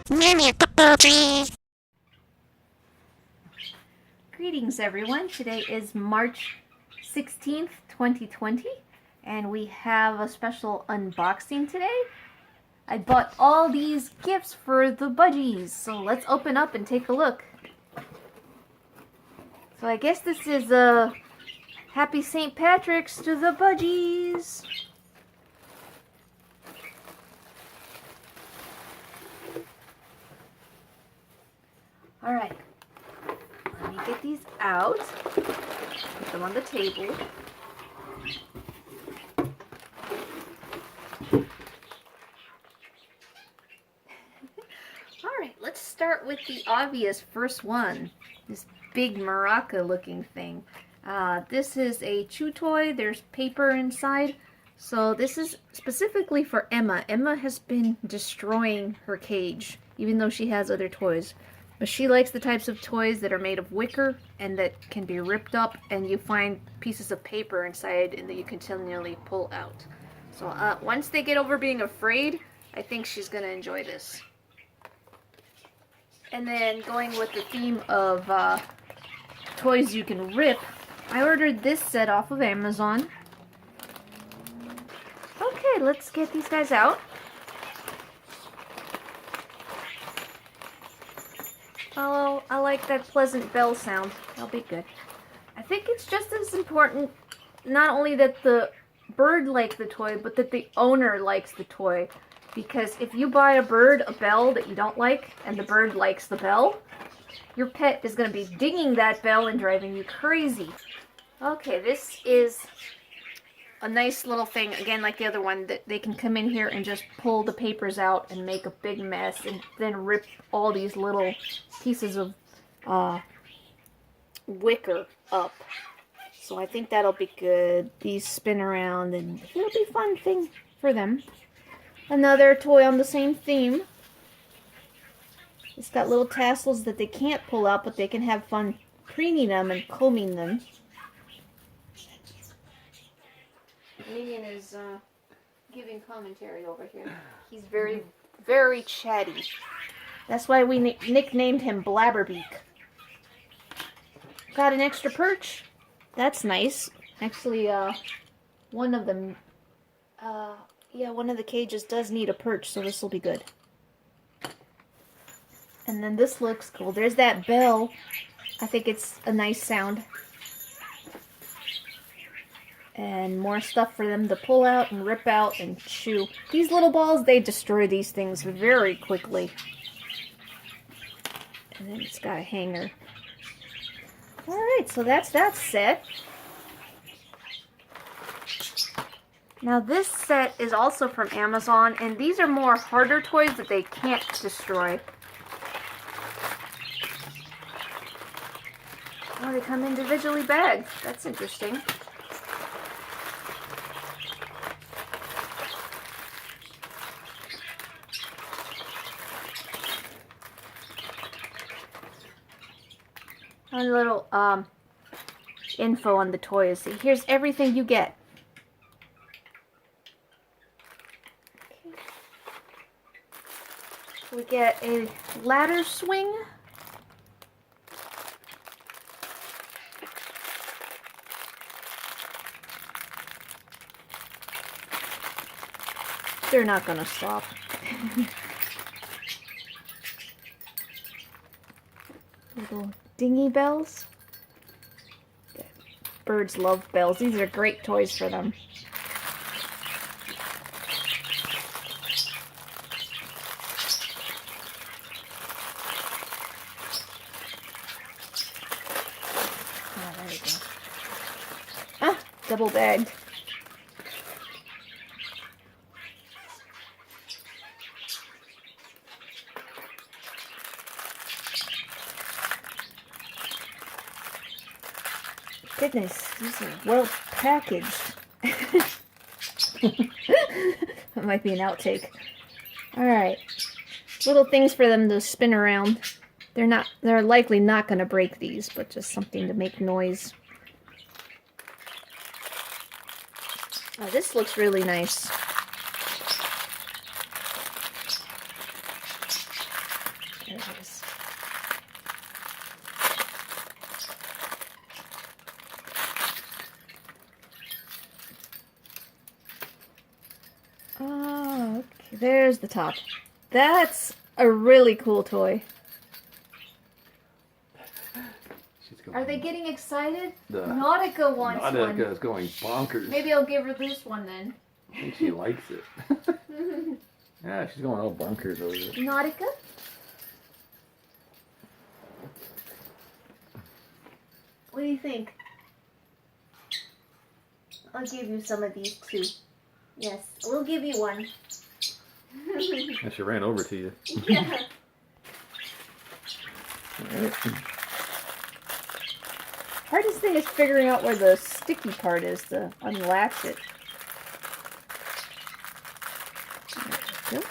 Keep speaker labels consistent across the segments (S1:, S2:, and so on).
S1: Greetings everyone, today is March 16th, 2020, and we have a special unboxing today. I bought all these gifts for the Budgies, so let's open up and take a look. So I guess this is a Happy St. Patrick's to the Budgies. Alright, let me get these out, put them on the table. Alright, let's start with the obvious first one, this big maraca looking thing. This is a chew toy, there's paper inside, so this is specifically for Emma. Emma has been destroying her cage, even though she has other toys. But she likes the types of toys that are made of wicker and that can be ripped up and you find pieces of paper inside and that you continually pull out. So once they get over being afraid, I think she's going to enjoy this. And then going with the theme of toys you can rip, I ordered this set off of Amazon. Okay, let's get these guys out. Oh, I like that pleasant bell sound. That'll be good. I think it's just as important not only that the bird likes the toy, but that the owner likes the toy. Because if you buy a bird a bell that you don't like, and the bird likes the bell, your pet is going to be dinging that bell and driving you crazy. Okay, this is a nice little thing, again like the other one, that they can come in here and just pull the papers out and make a big mess and then rip all these little pieces of wicker up. So I think that'll be good. These spin around and it'll be a fun thing for them. Another toy on the same theme. It's got little tassels that they can't pull out, but they can have fun preening them and combing them. Minion is giving commentary over here. He's very, very chatty. That's why we nicknamed him Blabberbeak. Got an extra perch. That's nice. Actually, one of them, yeah, one of the cages does need a perch, so this will be good. And then this looks cool. There's that bell. I think it's a nice sound. And more stuff for them to pull out and rip out and chew. These little balls, they destroy these things very quickly. And then it's got a hanger. Alright, so that's that set. Now this set is also from Amazon, and these are more harder toys that they can't destroy. Oh, they come individually bagged. That's interesting. A little info on the toys. Here's everything you get. Okay. We get a ladder swing. They're not gonna stop. Little dingy bells. Birds love bells. These are great toys for them. Oh, there we go. Ah, double bagged. Goodness, these are well packaged. That might be an outtake. Alright. Little things for them to spin around. They're likely not going to break these, but just something to make noise. Oh, this looks really nice. There's the top. That's a really cool toy. Are they getting excited? Nautica wants one.
S2: Nautica is going bonkers.
S1: Maybe I'll give her this one then.
S2: I think she likes it. Yeah, she's going all bonkers over it.
S1: Nautica? What do you think? I'll give you some of these too. Yes, we'll give you one.
S2: Yeah, she ran over to you.
S1: Yeah. Hardest thing is figuring out where the sticky part is to unlatch it. There we go.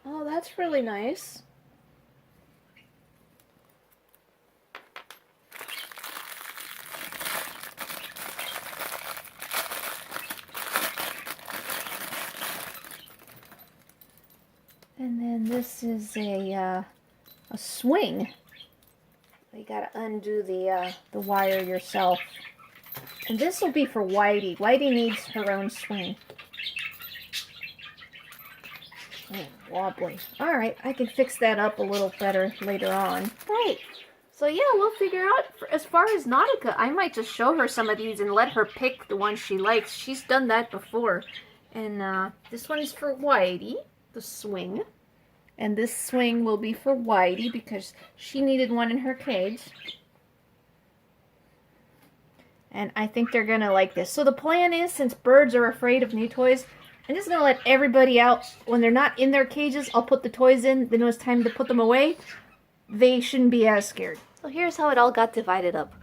S1: Oh, that's really nice. And then this is a swing. You gotta undo the wire yourself. And this will be for Whitey. Whitey needs her own swing. Oh, wobbly. Alright, I can fix that up a little better later on. Right. So yeah, we'll figure out, as far as Nautica, I might just show her some of these and let her pick the one she likes. She's done that before. And this one is for Whitey, the swing. And this swing will be for Whitey because she needed one in her cage. And I think they're going to like this. So the plan is, since birds are afraid of new toys, I'm just going to let everybody out. When they're not in their cages, I'll put the toys in. Then when it's time to put them away, they shouldn't be as scared. So here's how it all got divided up.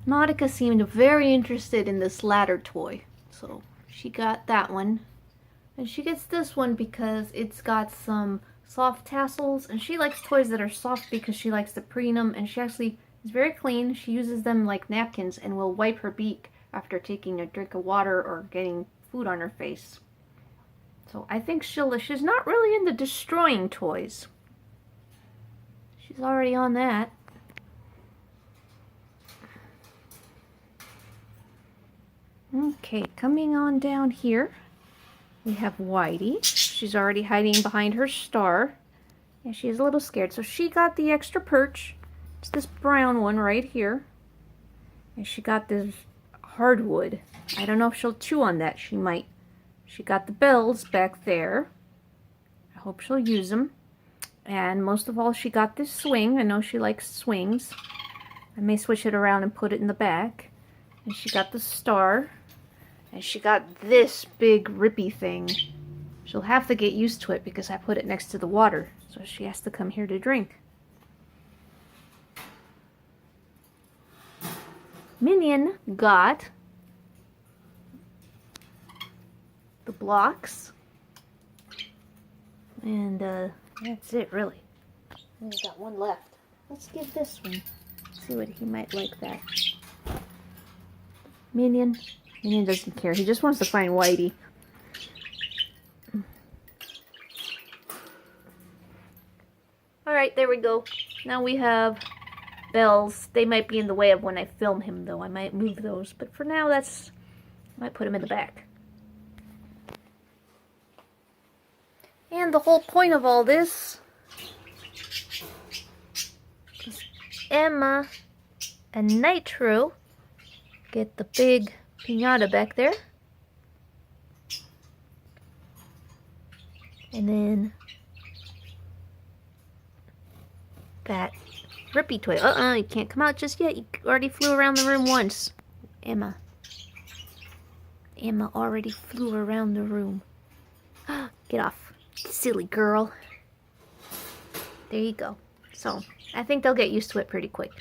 S1: Nautica seemed very interested in this ladder toy. So she got that one. And she gets this one because it's got some soft tassels. And she likes toys that are soft because she likes to preen them. And she actually is very clean. She uses them like napkins and will wipe her beak after taking a drink of water or getting food on her face. So I think she's not really into destroying toys. She's already on that. Okay, coming on down here, we have Whitey. She's already hiding behind her star. Yeah, she's a little scared. So she got the extra perch. It's this brown one right here. And she got this hardwood. I don't know if she'll chew on that. She might. She got the bells back there. I hope she'll use them. And most of all, she got this swing. I know she likes swings. I may switch it around and put it in the back. And she got the star. And she got this big rippy thing. She'll have to get used to it because I put it next to the water. So she has to come here to drink. Minion got the blocks. And that's it, really. And we got one left. Let's give this one. See what he might like that. Minion. Minion doesn't care. He just wants to find Whitey. Alright, there we go. Now we have bells. They might be in the way of when I film him, though. I might move those. But for now, I might put him in the back. And the whole point of all this is Emma and Nitro get the big piñata back there. And then that Rippy toy. You can't come out just yet. You already flew around the room once. Emma. Emma already flew around the room. Get off. Silly girl. There you go. So, I think they'll get used to it pretty quick.